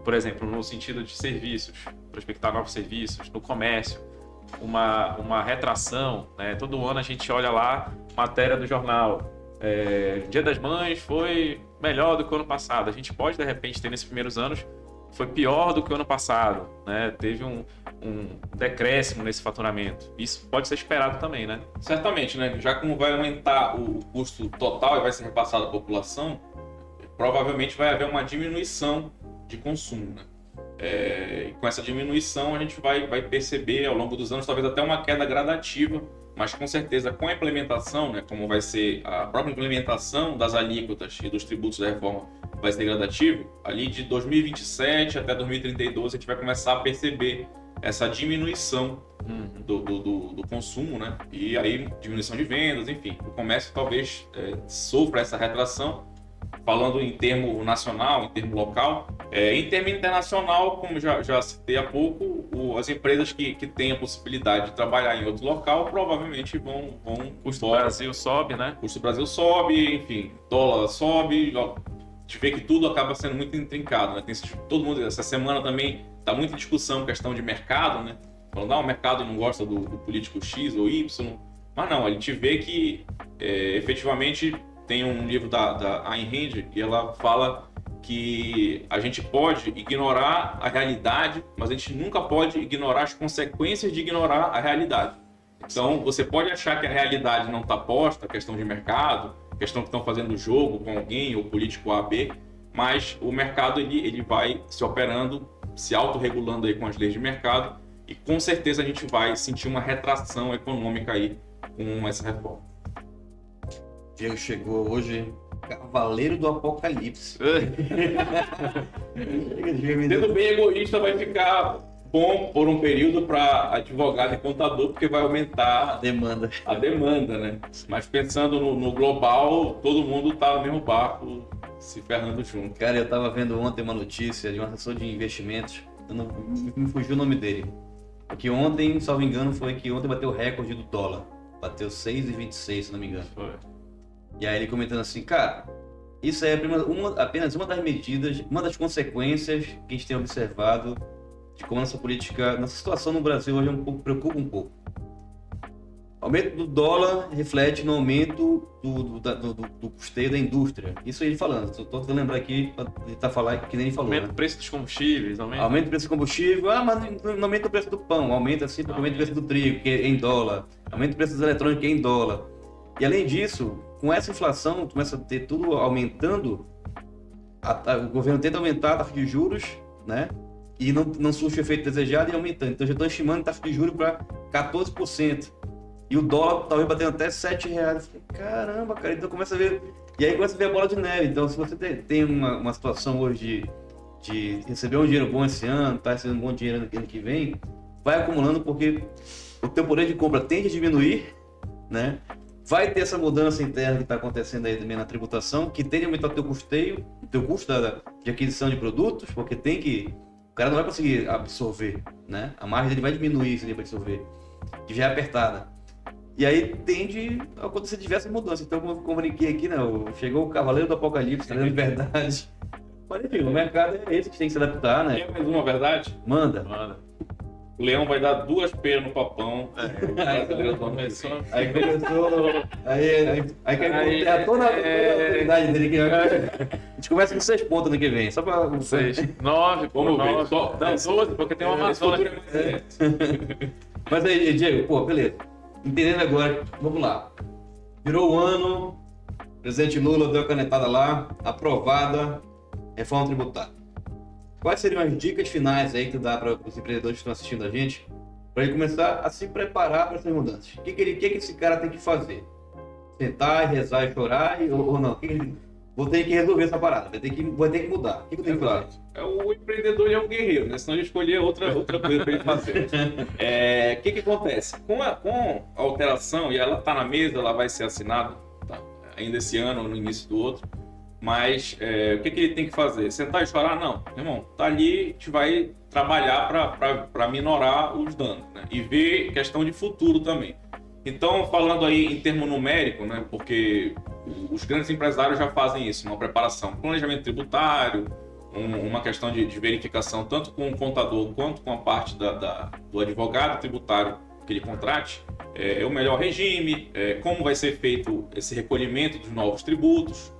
por exemplo, no sentido de serviços, prospectar novos serviços, no comércio, uma retração, né? Todo ano a gente olha lá, matéria do jornal, Dia das Mães foi melhor do que o ano passado. A gente pode, de repente, ter nesses primeiros anos, foi pior do que o ano passado, né? Teve um decréscimo nesse faturamento. Isso pode ser esperado também, né? Certamente, né? Já como vai aumentar o custo total e vai ser repassado à população, provavelmente vai haver uma diminuição de consumo, né? E com essa diminuição a gente vai perceber ao longo dos anos talvez até uma queda gradativa, mas com certeza com a implementação, né, como vai ser a própria implementação das alíquotas e dos tributos da reforma vai ser gradativo, ali de 2027 até 2032 a gente vai começar a perceber essa diminuição do consumo, né? E aí diminuição de vendas, enfim, o comércio talvez sofra essa retração. Falando em termo nacional, em termo local, em termo internacional, como já citei há pouco, as empresas que têm a possibilidade de trabalhar em outro local provavelmente vão o custo do Brasil sobe, né? O custo do Brasil sobe, enfim, dólar sobe, a gente vê que tudo acaba sendo muito intrincado, né? Todo mundo, essa semana também está muita discussão, questão de mercado, né? Falando, o mercado não gosta do político X ou Y, mas não, a gente vê que efetivamente tem um livro da Ayn Rand e ela fala que a gente pode ignorar a realidade, mas a gente nunca pode ignorar as consequências de ignorar a realidade. Então, você pode achar que a realidade não está posta, questão de mercado, questão que estão fazendo jogo com alguém, ou político A, B, mas o mercado ele vai se operando, se autorregulando aí com as leis de mercado e com certeza a gente vai sentir uma retração econômica aí com essa reforma. Diego chegou hoje, Cavaleiro do Apocalipse. Sendo bem egoísta, vai ficar bom por um período para advogado e contador, porque vai aumentar a demanda, né? Mas pensando no global, todo mundo tá no mesmo barco, se ferrando junto. Cara, eu tava vendo ontem uma notícia de um assessor de investimentos, me fugiu o nome dele. Porque ontem, salvo engano, foi que ontem bateu o recorde do dólar. Bateu 6,26, se não me engano. Foi. E aí ele comentando assim, cara, isso é apenas uma das medidas, uma das consequências que a gente tem observado de como nossa política, nossa situação no Brasil hoje preocupa um pouco. O aumento do dólar reflete no aumento do custeio da indústria. Isso ele falando, estou tentando lembrar aqui para tentar falar que nem ele falou. Aumento do preço dos combustíveis, aumento do preço do combustível, mas não aumenta o preço do pão, aumenta assim porque aumenta o preço do trigo, que é em dólar, aumenta o preço dos eletrônicos, que é em dólar. E além disso, com essa inflação, começa a ter tudo aumentando, o governo tenta aumentar a taxa de juros, né? E não surge o efeito desejado e aumentando. Então já estão estimando a taxa de juros para 14%. E o dólar talvez batendo até R$7. Eu falei, caramba, cara, então começa a ver. E aí começa a ver a bola de neve. Então, se você tem uma situação hoje de receber um dinheiro bom esse ano, tá recebendo um bom dinheiro no ano que vem, vai acumulando porque o teu poder de compra tende a diminuir, né? Vai ter essa mudança interna que está acontecendo aí também na tributação, que tende a aumentar o teu custeio, o teu custo de aquisição de produtos, porque o cara não vai conseguir absorver, né? A margem dele vai diminuir se ele vai absorver, que já é apertada. E aí tende a acontecer diversas mudanças. Então, como eu comuniquei aqui, né? Chegou o Cavaleiro do Apocalipse, tá vendo? Verdade. Mas enfim, o mercado é esse que tem que se adaptar, né? Quer mais uma verdade? Manda. O leão vai dar 2 peias no papão. Aí começou. Aí quer toda a oportunidade dele. A gente começa com 6 pontos no que vem. Só pra 6, 9, vamos ver. Não, 12, porque tem uma Amazônia. Mas aí, Diego, pô, beleza. Entendendo agora, vamos lá. Virou o ano, o presidente Lula deu a canetada lá, aprovada, reforma tributária. Quais seriam as dicas finais aí que tu dá para os empreendedores que estão assistindo a gente, para ele começar a se preparar para essas mudanças? O que esse cara tem que fazer? Sentar, rezar e chorar ou não? Vou ter que resolver essa parada, vou ter que mudar. O que eu tenho que fazer? O empreendedor é um guerreiro, né? Senão ele escolher outra coisa para ele fazer. O que acontece? Com a alteração, e ela está na mesa, ela vai ser assinada ainda esse ano ou no início do outro, mas o que ele tem que fazer? Sentar e chorar? Não, irmão, tá ali, a gente vai trabalhar para minorar os danos, né? E ver questão de futuro também. Então, falando aí em termo numérico, né, porque os grandes empresários já fazem isso, uma preparação, planejamento tributário, uma questão de verificação tanto com o contador quanto com a parte do advogado tributário que ele contrate, o melhor regime, como vai ser feito esse recolhimento dos novos tributos.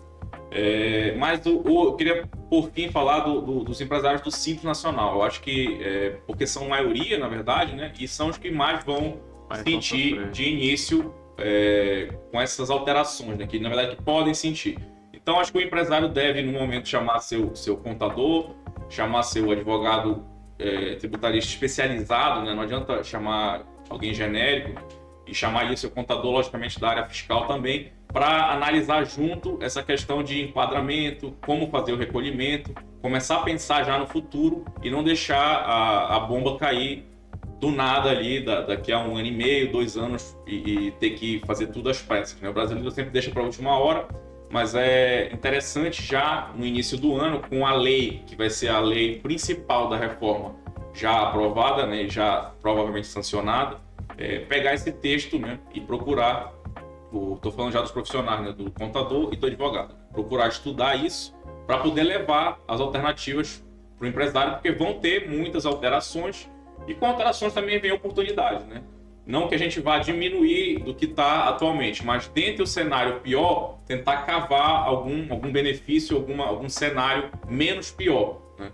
Mas eu queria, por fim, falar dos empresários do Simples Nacional. Eu acho que, porque são maioria, na verdade, né, e são os que mais vão sentir de início com essas alterações, né, que na verdade podem sentir. Então, acho que o empresário deve, no momento, chamar seu contador, chamar seu advogado tributarista especializado, né? Não adianta chamar alguém genérico, e chamar ali seu contador, logicamente, da área fiscal também, para analisar junto essa questão de enquadramento, como fazer o recolhimento, começar a pensar já no futuro e não deixar a bomba cair do nada ali, daqui a 1 ano e meio, 2 anos, e ter que fazer tudo às pressas, né? O brasileiro sempre deixa para a última hora, mas é interessante já no início do ano, com a lei, que vai ser a lei principal da reforma, já aprovada, né, já provavelmente sancionada, pegar esse texto, né, e procurar, estou falando já dos profissionais, né, do contador e do advogado, procurar estudar isso para poder levar as alternativas para o empresário, porque vão ter muitas alterações e com alterações também vem oportunidade, né? Não que a gente vá diminuir do que está atualmente, mas dentro do cenário pior, tentar cavar algum benefício, algum cenário menos pior, né?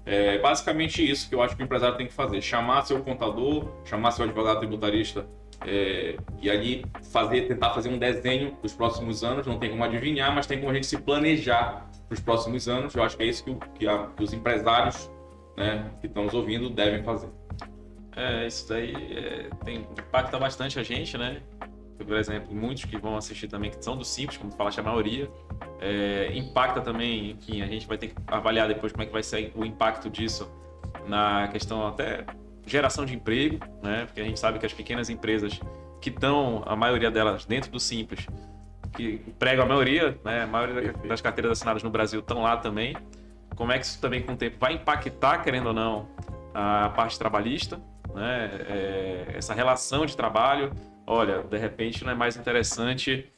É basicamente isso que eu acho que o empresário tem que fazer: chamar seu contador, chamar seu advogado tributarista e ali tentar fazer um desenho dos próximos anos. Não tem como adivinhar, mas tem como a gente se planejar para os próximos anos. Eu acho que é isso que os empresários, né, que estão nos ouvindo devem fazer. Isso daí impacta bastante a gente, né? Por exemplo, muitos que vão assistir também, que são do Simples, como tu falaste, a maioria. Impacta também, enfim, a gente vai ter que avaliar depois como é que vai ser o impacto disso na questão até geração de emprego, né? Porque a gente sabe que as pequenas empresas que estão, a maioria delas dentro do Simples, que empregam a maioria, né? A maioria das carteiras assinadas no Brasil estão lá também. Como é que isso também com o tempo vai impactar, querendo ou não, a parte trabalhista, né? Essa relação de trabalho. Olha, de repente não é mais interessante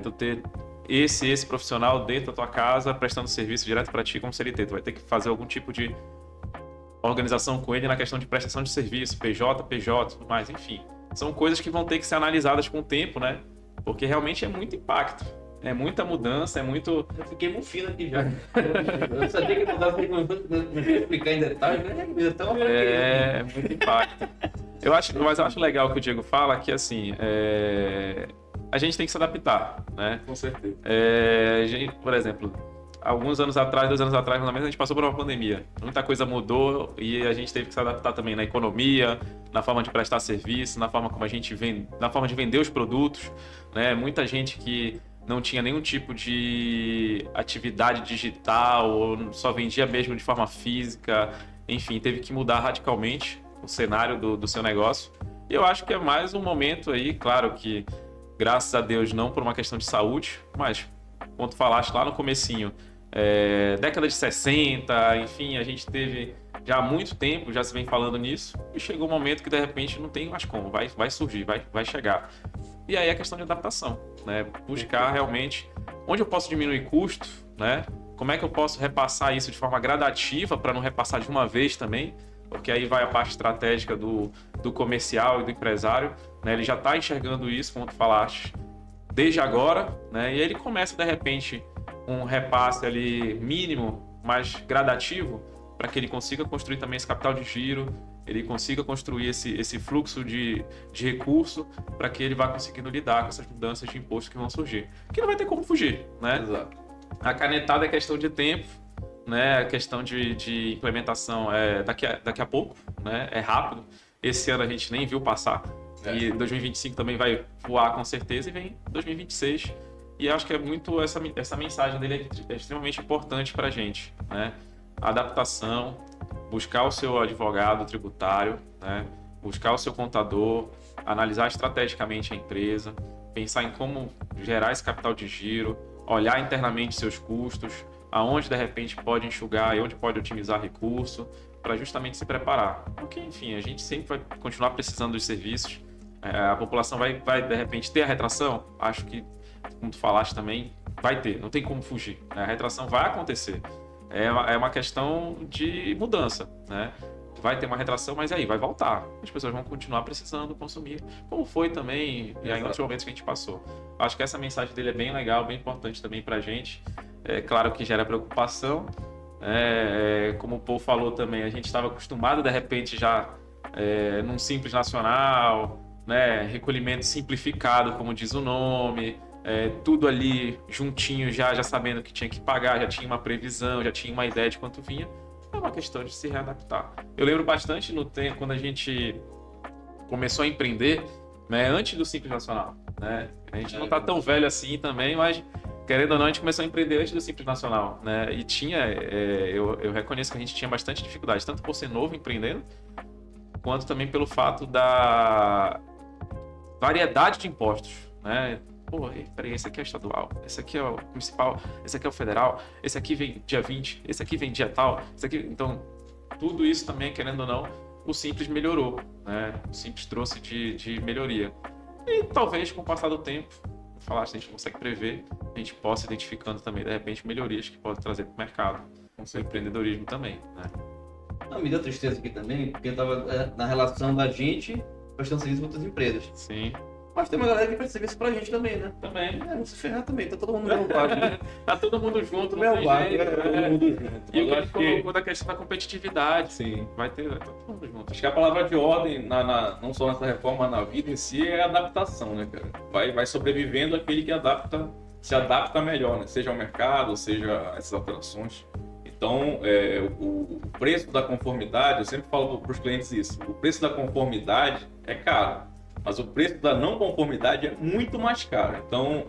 tu ter esse profissional dentro da tua casa prestando serviço direto para ti como CLT. Tu vai ter que fazer algum tipo de organização com ele na questão de prestação de serviço, PJ, tudo mais, enfim. São coisas que vão ter que ser analisadas com o tempo, né? Porque realmente é muito impacto. É muita mudança, é muito... Eu fiquei muito fino aqui já. Eu sabia que não dava para explicar em detalhes, né? É muito impacto. Mas eu acho legal o que o Diego fala, que assim, a gente tem que se adaptar, né? Com certeza. Por exemplo, alguns anos atrás, 2 anos atrás, a gente passou por uma pandemia. Muita coisa mudou e a gente teve que se adaptar também na economia, na forma de prestar serviço, na forma como a gente vende, na forma de vender os produtos, né? Muita gente que não tinha nenhum tipo de atividade digital ou só vendia mesmo de forma física, enfim, teve que mudar radicalmente o cenário do seu negócio. E eu acho que é mais um momento aí, claro que, graças a Deus, não por uma questão de saúde, mas, como tu falaste lá no comecinho, década de 60, enfim, a gente teve já há muito tempo, já se vem falando nisso, e chegou um momento que, de repente, não tem mais como, vai surgir, vai chegar. E aí é a questão de adaptação, né? Buscar realmente onde eu posso diminuir custo, né? Como é que eu posso repassar isso de forma gradativa para não repassar de uma vez também, porque aí vai a parte estratégica do comercial e do empresário, né? Ele já está enxergando isso, como tu falaste, desde agora, né? E ele começa, de repente, um repasse ali mínimo, mas gradativo, para que ele consiga construir também esse capital de giro, ele consiga construir esse fluxo de recurso para que ele vá conseguindo lidar com essas mudanças de imposto que vão surgir. Que não vai ter como fugir, né? Exato. A canetada é questão de tempo, né? A questão de implementação daqui a pouco, né? É rápido. Esse ano a gente nem viu passar. E 2025 também vai voar com certeza e vem 2026. E acho que é muito essa mensagem dele é extremamente importante para a gente, né? Adaptação, buscar o seu advogado tributário, né? Buscar o seu contador, analisar estrategicamente a empresa, pensar em como gerar esse capital de giro, olhar internamente seus custos, aonde de repente pode enxugar e onde pode otimizar recurso, para justamente se preparar. Porque, enfim, a gente sempre vai continuar precisando dos serviços. A população vai, de repente, ter a retração? Acho que, como tu falaste também, vai ter, não tem como fugir. Né? A retração vai acontecer. É uma questão de mudança, né? Vai ter uma retração, mas aí vai voltar. As pessoas vão continuar precisando consumir, como foi também em outros momentos que a gente passou. Acho que essa mensagem dele é bem legal, bem importante também pra gente. É claro que gera preocupação. Como o Paul falou também, a gente estava acostumado, de repente, já num Simples Nacional, né? Recolhimento simplificado, como diz o nome, tudo ali juntinho, já sabendo que tinha que pagar, já tinha uma previsão, já tinha uma ideia de quanto vinha. É uma questão de se readaptar. Eu lembro bastante no tempo, quando a gente começou a empreender, né, antes do Simples Nacional. Né? A gente não está tão velho assim também, mas querendo ou não, a gente começou a empreender antes do Simples Nacional. Né? E eu reconheço que a gente tinha bastante dificuldade, tanto por ser novo empreendendo, quanto também pelo fato da variedade de impostos. Né? Pô, peraí, esse aqui é o estadual, esse aqui é o municipal, esse aqui é o federal, esse aqui vem dia 20, esse aqui vem dia tal, esse aqui... Então, tudo isso também, querendo ou não, o Simples melhorou, né? O Simples trouxe de melhoria. E talvez, com o passar do tempo, falar, se a gente consegue prever, a gente possa identificando também, de repente, melhorias que pode trazer para o mercado, com o empreendedorismo também, né? Não, me deu tristeza aqui também, porque eu tava na relação da gente prestando serviço para outras empresas. Sim. Mas tem uma galera que presta serviço pra gente também, né? Também. Não se ferrar também, tá todo mundo no mesmo barco, né? Tá todo mundo junto, No mesmo barco, jeito, todo mundo junto. E o que Eu ele acho que- colocou da questão da competitividade. Sim. Vai ter todo mundo junto. Acho que a palavra de ordem, não só nessa reforma, mas na vida em si, é adaptação, né, cara? Vai sobrevivendo aquele que se adapta melhor, né? Seja ao mercado, seja a essas alterações. Então, o preço da conformidade, eu sempre falo para os clientes isso, o preço da conformidade é caro, mas o preço da não conformidade é muito mais caro. Então,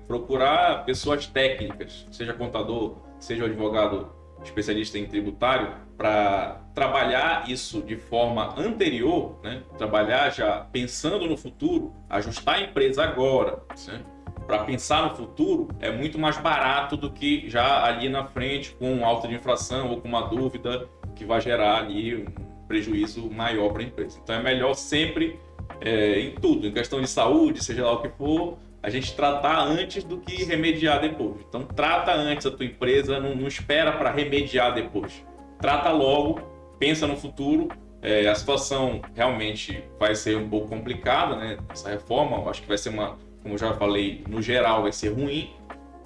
procurar pessoas técnicas, seja contador, seja advogado especialista em tributário, para trabalhar isso de forma anterior, né? Trabalhar já pensando no futuro, ajustar a empresa agora, né? Para pensar no futuro é muito mais barato do que já ali na frente com alta de infração ou com uma dúvida que vai gerar ali um prejuízo maior para a empresa. Então é melhor sempre, em tudo, em questão de saúde, seja lá o que for, a gente tratar antes do que remediar depois. Então trata antes a tua empresa, não espera para remediar depois. Trata logo, pensa no futuro. A situação realmente vai ser um pouco complicada, né? Essa reforma, eu acho que vai ser como eu já falei, no geral vai ser ruim,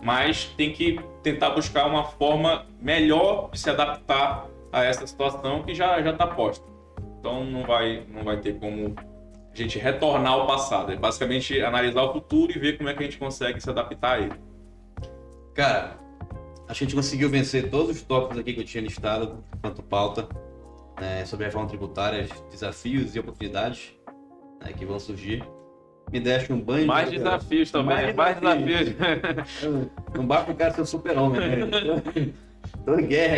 mas tem que tentar buscar uma forma melhor de se adaptar a essa situação que já está posta. Então não vai ter como a gente retornar ao passado, é basicamente analisar o futuro e ver como é que a gente consegue se adaptar a ele. Cara, a gente conseguiu vencer todos os tópicos aqui que eu tinha listado quanto pauta, né, sobre a reforma tributária, desafios e oportunidades, né, que vão surgir. Me deste um banho. Mais desafios também, mais desafios. Não basta o cara ser um super-homem, né? Então, guerra.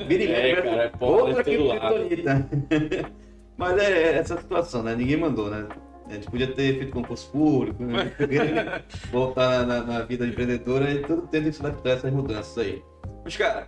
Vira e mexe, cara, outra de todo lado. kryptonita. Mas é essa situação, né? Ninguém mandou, né? A gente podia ter feito concurso público, né? Voltar na vida empreendedora e tudo tendo que se adaptar a essas mudanças aí. Mas, cara,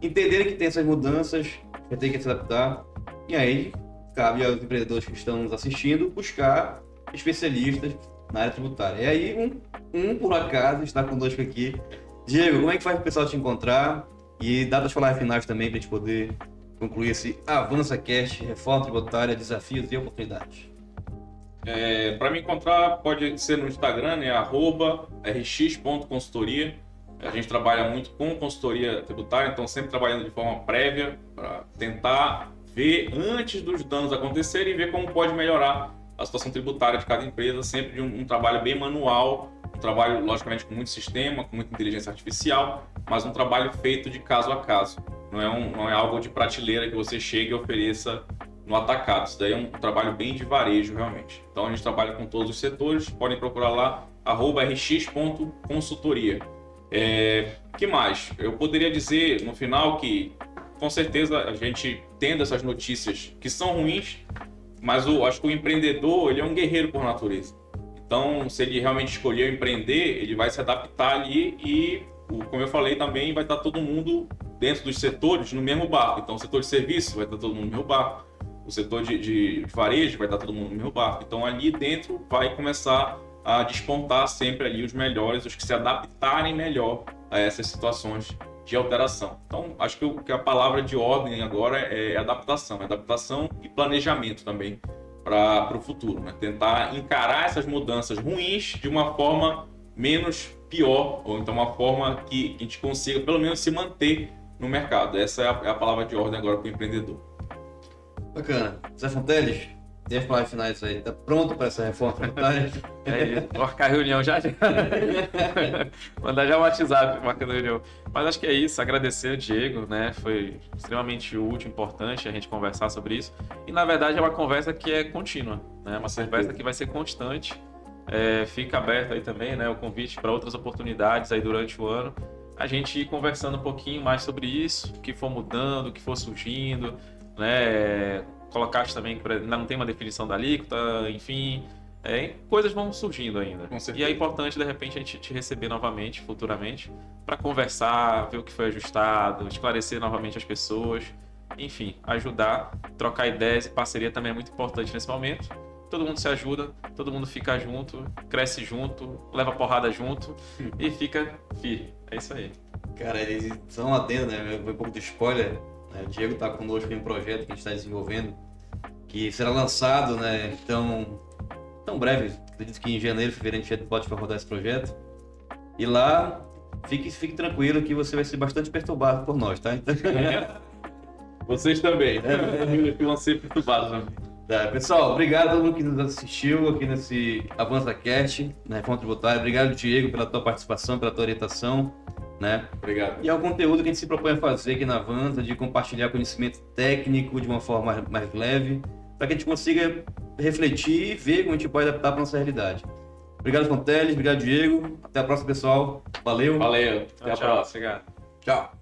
entenderem que tem essas mudanças, vai ter que se adaptar. E aí, cabe aos empreendedores que estão nos assistindo buscar especialistas na área tributária. E aí, um por acaso, está conosco aqui. Diego, como é que faz para o pessoal te encontrar? E datas palavras finais também, para a gente poder concluir esse Avança Cast, Reforma Tributária, Desafios e Oportunidades. Para me encontrar, pode ser no Instagram, né? @rx.consultoria. A gente trabalha muito com consultoria tributária, então sempre trabalhando de forma prévia para tentar ver antes dos danos acontecerem e ver como pode melhorar a situação tributária de cada empresa, sempre de um trabalho bem manual, um trabalho, logicamente, com muito sistema, com muita inteligência artificial, mas um trabalho feito de caso a caso. Não é algo de prateleira que você chega e ofereça no atacado. Isso daí é um trabalho bem de varejo, realmente. Então, a gente trabalha com todos os setores, podem procurar lá, @rx.consultoria. Que mais? Eu poderia dizer, no final, que com certeza a gente tendo essas notícias que são ruins, mas eu acho que o empreendedor, ele é um guerreiro por natureza. Então, se ele realmente escolher empreender, ele vai se adaptar ali e, como eu falei também, vai estar todo mundo dentro dos setores no mesmo barco. Então, o setor de serviço vai estar todo mundo no mesmo barco. o setor de varejo, vai estar todo mundo no mesmo barco. Então ali dentro vai começar a despontar sempre ali os melhores, os que se adaptarem melhor a essas situações de alteração. Então, acho que a palavra de ordem agora é adaptação e planejamento também para o futuro, né? Tentar encarar essas mudanças ruins de uma forma menos pior, ou então uma forma que a gente consiga pelo menos se manter no mercado. Essa é a palavra de ordem agora para o empreendedor. Bacana. Zé Fonteles, tem as palavras finais aí. Tá pronto para essa reforma tributária? É isso, vou marcar a reunião já. Mandar já um WhatsApp marcando a reunião. Mas acho que é isso, agradecer ao Diego, né? Foi extremamente útil, importante a gente conversar sobre isso. E na verdade é uma conversa que é contínua, né? Uma conversa que vai ser constante. Fica aberto aí também, né? O convite para outras oportunidades aí durante o ano. A gente ir conversando um pouquinho mais sobre isso, o que for mudando, o que for surgindo, né? Colocaste também que ainda não tem uma definição da alíquota, enfim, coisas vão surgindo ainda. E é importante, de repente, a gente te receber novamente, futuramente, para conversar, ver o que foi ajustado, esclarecer novamente as pessoas, enfim, ajudar, trocar ideias e parceria também é muito importante nesse momento. Todo mundo se ajuda, todo mundo fica junto, cresce junto, leva porrada junto e fica firme. É isso aí. Cara, eles são adendo, né? Foi um pouco de spoiler. O Diego está conosco em um projeto que a gente está desenvolvendo, que será lançado, né, tão breve, acredito que em janeiro, fevereiro a gente pode rodar esse projeto. E lá, fique tranquilo que você vai ser bastante perturbado por nós, tá? Então... Vocês também, vão ser perturbados também. Tá, pessoal, obrigado a todo mundo que nos assistiu aqui nesse AvançaCast, na Reforma Tributária. Obrigado, Diego, pela tua participação, pela tua orientação. Né? Obrigado. E é o conteúdo que a gente se propõe a fazer aqui na Avanza, de compartilhar conhecimento técnico de uma forma mais leve, para que a gente consiga refletir e ver como a gente pode adaptar para a nossa realidade. Obrigado, Fonteles, obrigado, Diego. Até a próxima, pessoal. Valeu. Valeu. Até a próxima. Obrigado. Tchau.